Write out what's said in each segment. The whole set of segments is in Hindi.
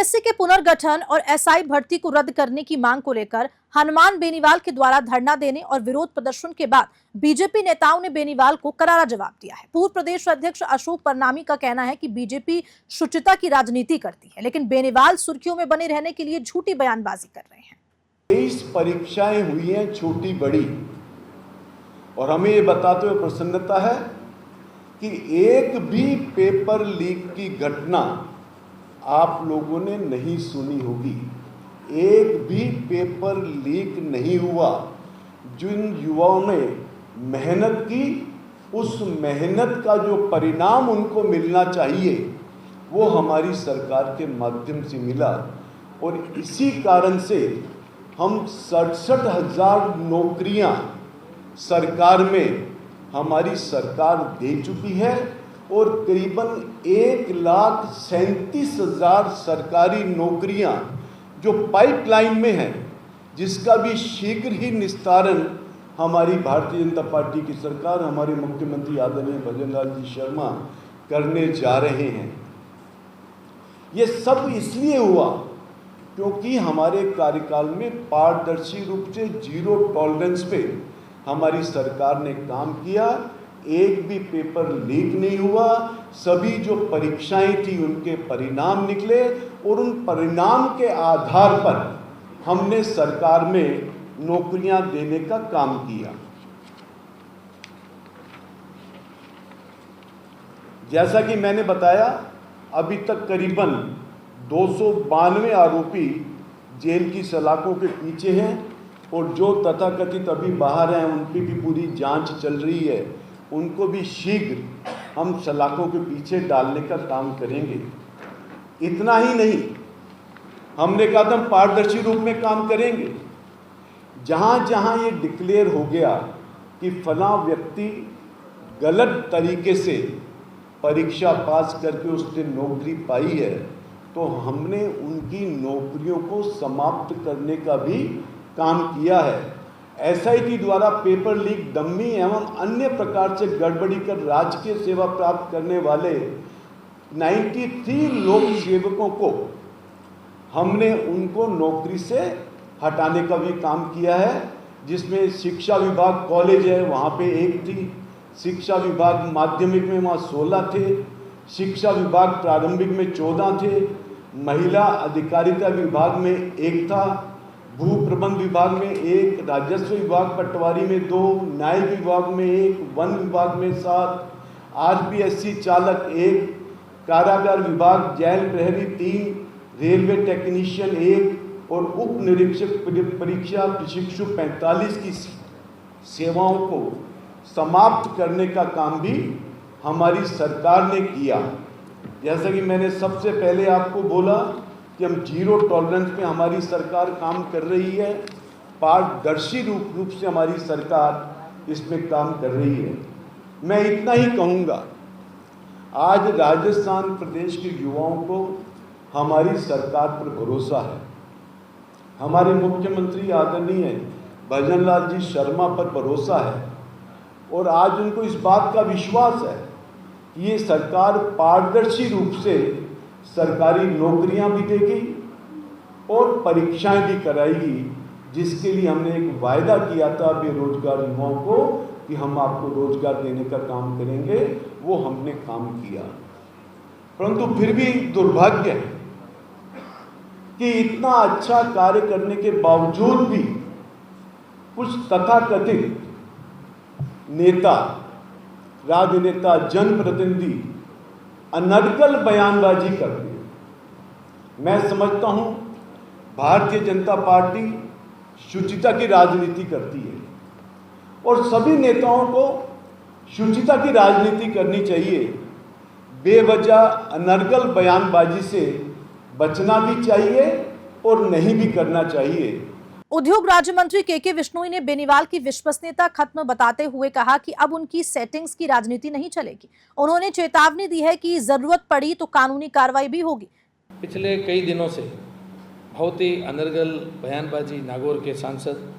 पीएससी के पुनर्गठन और एसआई भर्ती को रद्द करने की मांग को लेकर हनुमान बेनीवाल के द्वारा धरना देने और विरोध प्रदर्शन के बाद बीजेपी नेताओं ने बेनीवाल को करारा जवाब दिया है। पूर्व प्रदेश अध्यक्ष अशोक परनामी का कहना है कि बीजेपी शुचिता की राजनीति करती है, लेकिन बेनीवाल सुर्खियों में बने रहने के लिए झूठी बयानबाजी कर रहे हैं। 23 परीक्षाएं हुई हैं छोटी बड़ी, और हमें ये बताते हुए प्रसन्नता है कि एक भी पेपर लीक की घटना आप लोगों ने नहीं सुनी होगी। एक भी पेपर लीक नहीं हुआ। जिन युवाओं ने मेहनत की, उस मेहनत का जो परिणाम उनको मिलना चाहिए वो हमारी सरकार के माध्यम से मिला, और इसी कारण से हम 67,000 नौकरियां सरकार में हमारी सरकार दे चुकी है, और करीबन 1,37,000 सरकारी नौकरियां जो पाइपलाइन में हैं, जिसका भी शीघ्र ही निस्तारण हमारी भारतीय जनता पार्टी की सरकार, हमारे मुख्यमंत्री आदरणीय भजनलाल जी शर्मा करने जा रहे हैं। ये सब इसलिए हुआ क्योंकि हमारे कार्यकाल में पारदर्शी रूप से जीरो टॉलरेंस पे हमारी सरकार ने काम किया। एक भी पेपर लीक नहीं हुआ। सभी जो परीक्षाएं थी उनके परिणाम निकले, और उन परिणाम के आधार पर हमने सरकार में नौकरियां देने का काम किया। जैसा कि मैंने बताया, अभी तक करीबन 292 आरोपी जेल की सलाखों के पीछे हैं, और जो तथाकथित अभी बाहर हैं उन पर भी पूरी जांच चल रही है। उनको भी शीघ्र हम सलाखों के पीछे डालने का काम करेंगे। इतना ही नहीं, हमने कहा था हम पारदर्शी रूप में काम करेंगे। जहां जहां ये डिक्लेयर हो गया कि फला व्यक्ति गलत तरीके से परीक्षा पास करके उसने नौकरी पाई है, तो हमने उनकी नौकरियों को समाप्त करने का भी काम किया है। एसआईटी द्वारा पेपर लीक, डम्मी एवं अन्य प्रकार से गड़बड़ी कर राजकीय सेवा प्राप्त करने वाले 93 लोक सेवकों को हमने उनको नौकरी से हटाने का भी काम किया है, जिसमें शिक्षा विभाग कॉलेज है वहाँ पे 1 थी, शिक्षा विभाग माध्यमिक में वहाँ 16 थे, शिक्षा विभाग प्रारंभिक में 14 थे, महिला अधिकारिता विभाग में 1 था, भू प्रबंध विभाग में 1, राजस्व विभाग पटवारी में 2, न्याय विभाग में 1, वन विभाग में 7, आरपीएससी चालक 1, कारागार विभाग जेल प्रहरी 3, रेलवे टेक्नीशियन 1 और उप निरीक्षक परीक्षा प्रशिक्षु 45 की सेवाओं को समाप्त करने का काम भी हमारी सरकार ने किया। जैसा कि मैंने सबसे पहले आपको बोला कि हम जीरो टॉलरेंस पे हमारी सरकार काम कर रही है, पारदर्शी रूप से हमारी सरकार इसमें काम कर रही है। मैं इतना ही कहूँगा, आज राजस्थान प्रदेश के युवाओं को हमारी सरकार पर भरोसा है। हमारे मुख्यमंत्री आदरणीय भजनलाल जी शर्मा पर भरोसा है, और आज उनको इस बात का विश्वास है कि ये सरकार पारदर्शी रूप से सरकारी नौकरियां भी देगी और परीक्षाएं भी कराएगी, जिसके लिए हमने एक वायदा किया था बेरोजगार युवाओं को कि हम आपको रोजगार देने का काम करेंगे। वो हमने काम किया, परंतु फिर भी दुर्भाग्य है कि इतना अच्छा कार्य करने के बावजूद भी कुछ तथाकथित नेता, राजनेता, जनप्रतिनिधि अनर्गल बयानबाजी करते हैं। मैं समझता हूं भारतीय जनता पार्टी शुचिता की राजनीति करती है, और सभी नेताओं को शुचिता की राजनीति करनी चाहिए। बेवजह अनर्गल बयानबाजी से बचना भी चाहिए और नहीं भी करना चाहिए। उद्योग राज्य मंत्री के विश्नोई ने बेनीवाल की विश्वसनीयता खत्म बताते हुए कहा कि अब उनकी सेटिंग्स की राजनीति नहीं चलेगी। उन्होंने चेतावनी दी है कि जरूरत पड़ी तो कानूनी कार्रवाई भी होगी। पिछले कई दिनों से बहुत ही अनर्गल बयानबाजी नागौर के सांसद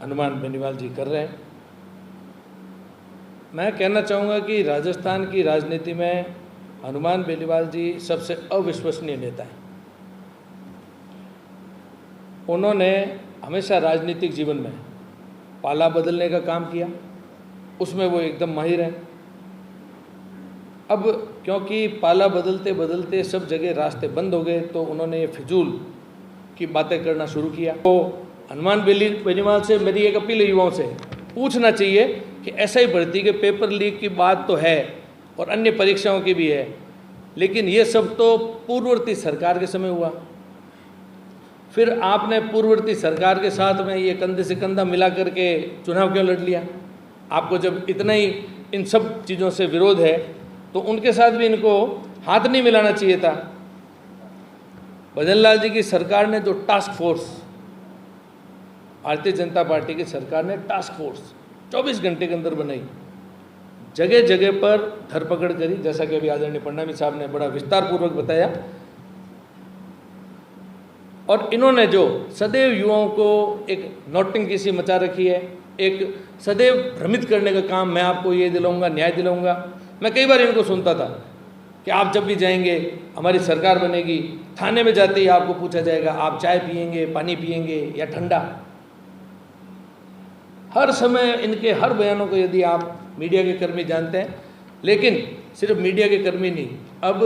हनुमान बेनीवाल जी कर रहे हैं। मैं कहना चाहूँगा कि राजस्थान की राजनीति में हनुमान बेनीवाल जी सबसे अविश्वसनीय नेता हैं। उन्होंने हमेशा राजनीतिक जीवन में पाला बदलने का काम किया, उसमें वो एकदम माहिर हैं। अब क्योंकि पाला बदलते बदलते सब जगह रास्ते बंद हो गए तो उन्होंने ये फिजूल की बातें करना शुरू किया। तो हनुमान बेनीवाल से मेरी एक अपील है, युवाओं से पूछना चाहिए कि SI भर्ती के पेपर लीक की बात तो है और अन्य परीक्षाओं की भी है, लेकिन ये सब तो पूर्ववर्ती सरकार के समय हुआ। फिर आपने पूर्ववर्ती सरकार के साथ में ये कंधे से कंधा मिला करके चुनाव क्यों लड़ लिया? आपको जब इतना ही इन सब चीज़ों से विरोध है तो उनके साथ भी इनको हाथ नहीं मिलाना चाहिए था। भजन लाल जी की सरकार ने जो task force, Bharatiya Janata party की सरकार ने टास्क फोर्स 24 घंटे के अंदर बनाई, जगह जगह पर धरपकड़ करी, जैसा कि अभी आदरणीय फडणवीस साहब ने बड़ा विस्तार पूर्वक बताया। और इन्होंने जो सदैव युवाओं को एक नौटंकी सी मचा रखी है, एक सदैव भ्रमित करने का काम, मैं आपको ये दिलाऊंगा, न्याय दिलाऊंगा। मैं कई बार इनको सुनता था कि आप जब भी जाएंगे हमारी सरकार बनेगी, थाने में जाते ही आपको पूछा जाएगा आप चाय पिएंगे, पानी पिएंगे या ठंडा। हर समय इनके हर बयानों को यदि आप मीडिया के कर्मी जानते हैं, लेकिन सिर्फ मीडिया के कर्मी नहीं, अब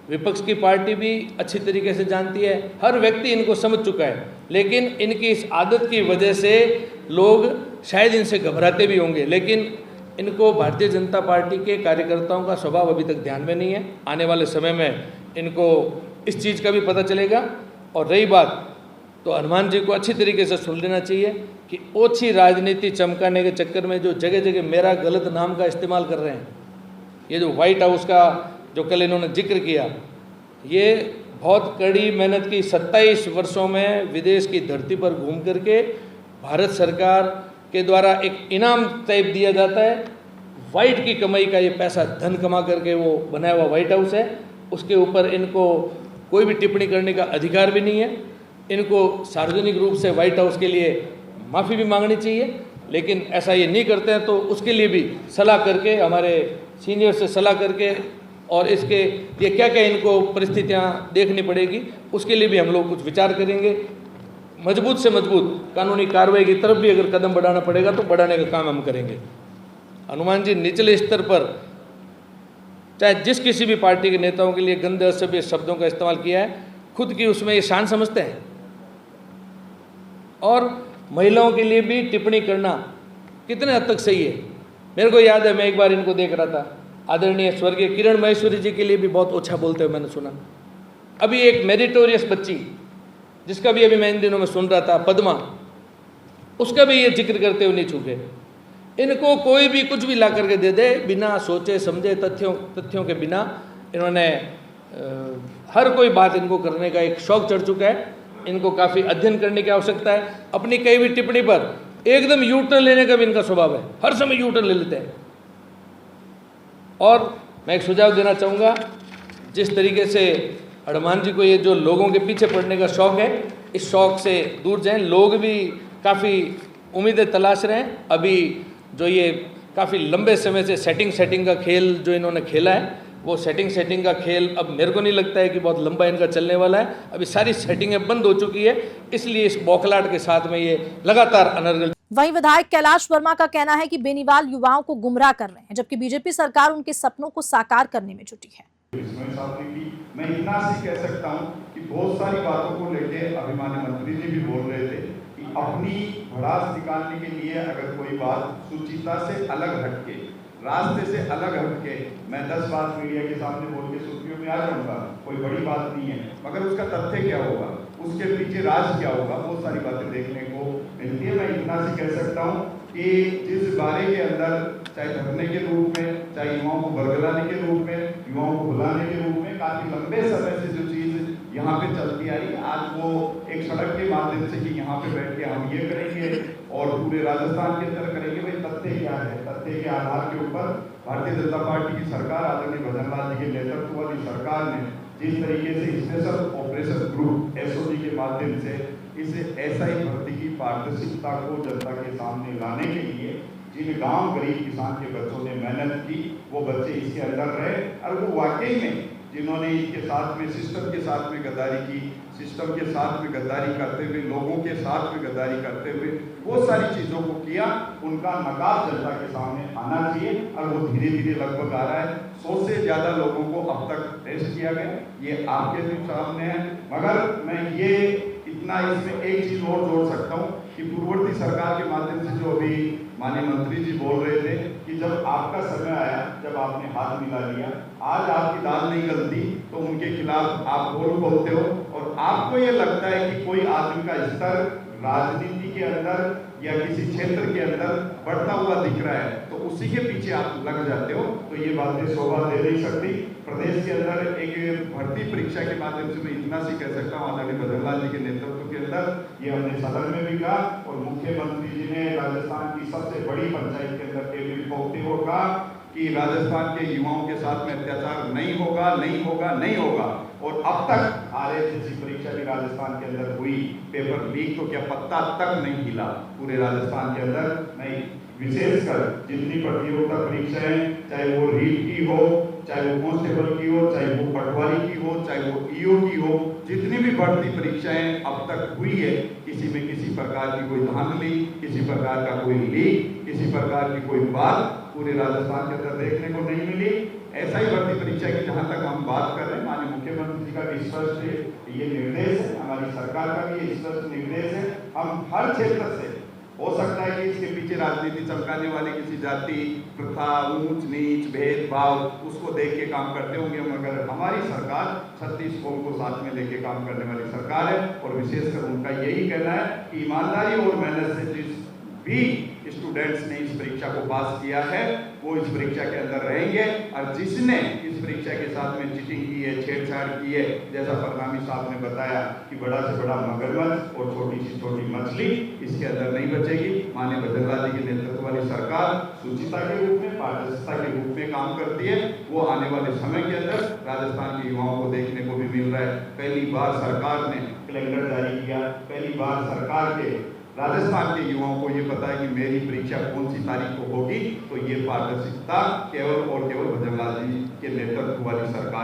विपक्ष की पार्टी भी अच्छी तरीके से जानती है, हर व्यक्ति इनको समझ चुका है। लेकिन इनकी इस आदत की वजह से लोग शायद इनसे घबराते भी होंगे, लेकिन इनको भारतीय जनता पार्टी के कार्यकर्ताओं का स्वभाव अभी तक ध्यान में नहीं है। आने वाले समय में इनको इस चीज़ का भी पता चलेगा। और रही बात, तो हनुमान जी को अच्छी तरीके से सुन लेना चाहिए कि ओछी राजनीति चमकाने के चक्कर में जो जगह जगह मेरा गलत नाम का इस्तेमाल कर रहे हैं, ये जो व्हाइट हाउस का जो कल इन्होंने जिक्र किया, ये बहुत कड़ी मेहनत की 27 वर्षों में विदेश की धरती पर घूम करके भारत सरकार के द्वारा एक इनाम टाइप दिया जाता है, वाइट की कमाई का ये पैसा धन कमा करके वो बनाया हुआ व्हाइट हाउस है, उसके ऊपर इनको कोई भी टिप्पणी करने का अधिकार भी नहीं है। इनको सार्वजनिक रूप से व्हाइट हाउस के लिए माफ़ी भी मांगनी चाहिए, लेकिन ऐसा ये नहीं करते हैं तो उसके लिए भी सलाह करके, हमारे सीनियर से सलाह करके, और इसके ये क्या क्या इनको परिस्थितियाँ देखनी पड़ेगी, उसके लिए भी हम लोग कुछ विचार करेंगे। मजबूत से मजबूत कानूनी कार्रवाई की तरफ भी अगर कदम बढ़ाना पड़ेगा तो बढ़ाने का काम हम करेंगे। हनुमान जी निचले स्तर पर चाहे जिस किसी भी पार्टी के नेताओं के लिए गंदे असभ्य शब्दों का इस्तेमाल किया है, खुद की उसमें ये शान समझते हैं। और महिलाओं के लिए भी टिप्पणी करना कितने हद तक सही है? मेरे को याद है, मैं एक बार इनको देख रहा था, आदरणीय स्वर्गीय किरण महेश्वरी जी के लिए भी बहुत ओछा बोलते हुए मैंने सुना। अभी एक मेरिटोरियस बच्ची जिसका भी अभी मैं इन दिनों में सुन रहा था, पद्मा, उसका भी ये जिक्र करते हुए नहीं चूके। इनको कोई भी कुछ भी ला करके दे दे, बिना सोचे समझे, तथ्यों के बिना इन्होंने हर कोई बात इनको करने का एक शौक चढ़ चुका है। इनको काफ़ी अध्ययन करने की आवश्यकता है। अपनी कई भी टिप्पणी पर एकदम यू टर्न लेने का भी इनका स्वभाव है, हर समय यू टर्न ले लेते हैं। और मैं एक सुझाव देना चाहूँगा, जिस तरीके से हनुमान जी को ये जो लोगों के पीछे पड़ने का शौक़ है, इस शौक़ से दूर जाएं। लोग भी काफ़ी उम्मीदें तलाश रहे हैं। अभी जो ये काफ़ी लंबे समय से सेटिंग का खेल जो इन्होंने खेला है, वो सेटिंग का खेल अब मेरे को नहीं लगता है कि बहुत लंबा इनका चलने वाला है। अभी सारी सेटिंगें बंद हो चुकी है, इसलिए इस बौखलाहट के साथ में ये लगातार अनर्गल। वहीं विधायक कैलाश वर्मा का कहना है कि बेनीवाल युवाओं को गुमराह कर रहे हैं, जबकि बीजेपी सरकार उनके सपनों को साकार करने में जुटी है। मैं इतना सी कह सकता हूं कि बहुत सारी बातों को लेके अभिमान्य मंत्री जी भी बोल रहे थे कि अपनी भड़ास निकालने के लिए अगर कोई बात सुचिता से अलग हटके, रास्ते से अलग हटके, मैं 10 बात मीडिया के सामने बोल के सुर्खियों में आ जाऊंगा, कोई बड़ी बात नहीं है, मगर उसका तथ्य क्या होगा, उसके पीछे राज क्या होगा, बहुत सारी बातें देखने को मिलती है। मैं इतना सी कह सकता हूँ कि जिस बारे के अंदर चाहे धरने के रूप में, चाहे युवाओं को बरगलाने के रूप में, युवाओं को बुलाने के रूप में, काफी लंबे समय से जो चीज यहाँ पे चलती आई, आज वो एक सड़क के माध्यम से कि यहाँ पे बैठ के हम ये करेंगे और पूरे राजस्थान के अंदर करेंगे। भाई तथ्य क्या है? तथ्य के आधार के ऊपर भारतीय जनता पार्टी की सरकार, आदरणीय भजन लाल जी के नेतृत्व वाली सरकार ने जिस तरीके से स्पेशल ऑपरेशन ग्रुप SOG के माध्यम से इस SI भर्ती की पारदर्शिता को जनता के सामने लाने के लिए जिन गांव गरीब किसान के बच्चों ने मेहनत की वो बच्चे इसके अंदर रहे और वो वाकई में जिन्होंने इसके साथ में सिस्टम के साथ में गद्दारी की, सिस्टम के साथ में गद्दारी करते हुए, लोगों के साथ में गद्दारी करते हुए वो सारी चीज़ों को किया, उनका नकाब जनता के सामने आना चाहिए और वो धीरे धीरे लगभग आ रहा है। 100 से ज़्यादा लोगों को अब तक अरेस्ट किया गया, ये आपके भी सामने है। मगर मैं ये इतना इसमें एक चीज़ और जोड़ सकता हूँ कि पूर्ववर्ती सरकार के माध्यम से जो अभी माननीय मंत्री जी बोल रहे थे कि जब आपका समय आया, जब आपने हाथ मिला लिया, आज आपकी दाल नहीं गलती तो उनके खिलाफ आप बोलते हो और आपको ये लगता है कि कोई आदमी का स्तर राजनीति के अंदर या किसी क्षेत्र के अंदर बढ़ता हुआ दिख रहा है तो उसी के पीछे आप लग जाते हो, तो ये बातें शोभा दे नहीं सकती। प्रदेश के अंदर एक भर्ती परीक्षा के माध्यम से मैं इतना सी कह सकता हूँ, आदरणीय भजनलाल जी के नेतृत्व के अंदर ये हमने सदन में भी कहा और मुख्यमंत्री जी ने राजस्थान की सबसे बड़ी पंचायत के अंदर टेबल ठोकते हुए कहा कि राजस्थान के युवाओं के साथ में अत्याचार नहीं होगा, नहीं होगा, नहीं होगा। और अब तक RSSC परीक्षा भी राजस्थान के अंदर हुई, पेपर लीक तो क्या पत्ता तक नहीं हिला पूरे राजस्थान के अंदर नहीं। विशेषकर जितनी प्रतियोगिता परीक्षाएं, चाहे वो रीट की हो, चाहे वो कांस्टेबल की हो, चाहे वो पटवारी की हो, चाहे वो EO की हो, जितनी भी भर्ती परीक्षाएं अब तक हुई है, किसी में किसी प्रकार की कोई धांधली, किसी प्रकार का कोई लीक, किसी प्रकार की कोई बात पूरे राजस्थान के अंदर देखने को नहीं मिली। ऐसा ही भर्ती परीक्षा की जहां तक हम बात कर रहे हैं, माननीय मुख्यमंत्री जी का भी स्पष्ट ये निर्देश है, हमारी सरकार का भी ये स्पष्ट निर्देश है। हम हर क्षेत्र से, हो सकता है कि इसके पीछे राजनीति चमकाने वाले किसी जाति, प्रथा, ऊंच नीच, भेदभाव उसको देख के काम करते होंगे, मगर हमारी सरकार 36 कौम को साथ में लेके काम करने वाली सरकार है और विशेषकर उनका यही कहना है कि ईमानदारी और मेहनत से जिस भी स्टूडेंट्स ने इस परीक्षा को पास किया है वो इस परीक्षा के अंदर रहेंगे और जिसने इस परीक्षा के साथ में चीटिंग की है, छेड़छाड़ की है, जैसा परनामी साहब ने बताया कि बड़ा से बड़ा मगरमच्छ और छोटी सी छोटी मछली इसके अंदर नहीं बचेगी। माननीय भजनलाल जी के नेतृत्व वाली सरकार शुचिता के रूप में, पारदर्शिता के रूप में काम करती है। वो आने वाले समय के अंदर राजस्थान के युवाओं को देखने को भी मिल रहा है। पहली बार सरकार ने कैलेंडर जारी किया, पहली बार सरकार के राजस्थान के युवाओं को ये पता है कि मेरी परीक्षा कौन सी तारीख को होगी, तो ये पारदर्शिता केवल और केवल भजनलाल जी के नेतृत्व वाली सरकार